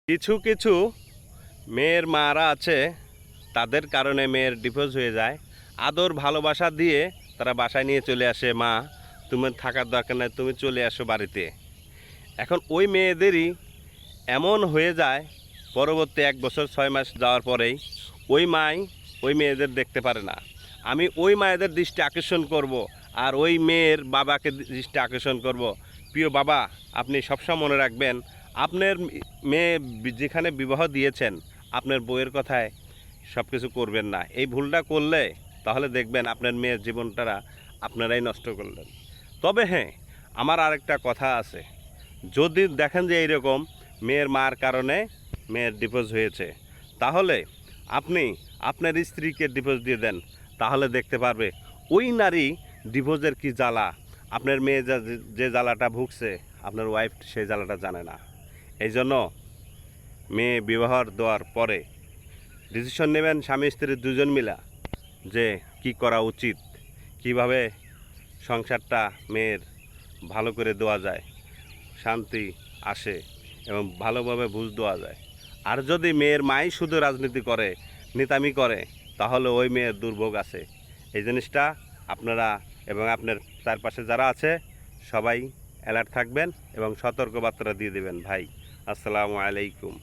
কিছু কিছু মেয়ের মারা আছে, তাদের কারণে মেয়ের ডিভোর্স হয়ে যায়। আদর ভালোবাসা দিয়ে তারা বাসায় নিয়ে চলে আসে, মা তুমি থাকার দরকার নাই, তুমি চলে আসো বাড়িতে। এখন ওই মেয়েদেরই এমন হয়ে যায়, পরবর্তী 1 বছর 6 মাস যাওয়ার পরেই ওই মাই ওই মেয়েদের দেখতে পারে না। আমি ওই মায়েদের দৃষ্টি আকর্ষণ করব, আর ওই মেয়ের বাবাকে দৃষ্টি আকর্ষণ করব। প্রিয় বাবা, আপনি সবসময় মনে রাখবেন, আপনার মেয়ে যেখানে বিবাহ দিয়েছেন, আপনার বউয়ের কথায় সব কিছু করবেন না। এই ভুলটা করলে তাহলে দেখবেন আপনার মেয়ের জীবনটা আপনারাই নষ্ট করলেন। তবে হ্যাঁ, আমার আরেকটা কথা আছে, যদি দেখেন যে এইরকম মেয়ের মার কারণে মেয়ের ডিভোর্স হয়েছে, তাহলে আপনি আপনার স্ত্রীকে ডিভোর্স দিয়ে দেন। তাহলে দেখতে পারবে ওই নারী ডিভোর্সের কি জ্বালা। আপনার মেয়ে যে জ্বালাটা ভুগছে, আপনার ওয়াইফ সেই জ্বালাটা জানে না। এই জন্য মেয়ে বিবাহ দেওয়ার পরে ডিসিশন নেবেন স্বামী স্ত্রী দুজন মিলা, যে কি করা উচিত, কিভাবে সংসারটা মেয়ের ভালো করে দেওয়া যায়, শান্তি আসে এবং ভালোভাবে বুঝ দেওয়া যায়। আর যদি মেয়ের মাই শুধু রাজনীতি করে, নেতামি করে, তাহলে ওই মেয়ের দুর্ভোগ আছে। এই জিনিসটা আপনারা এবং আপনার চারপাশে যারা আছে সবাই অ্যালার্ট থাকবেন এবং সতর্কবার্তা দিয়ে দেবেন। ভাই, আসসালামু আলাইকুম।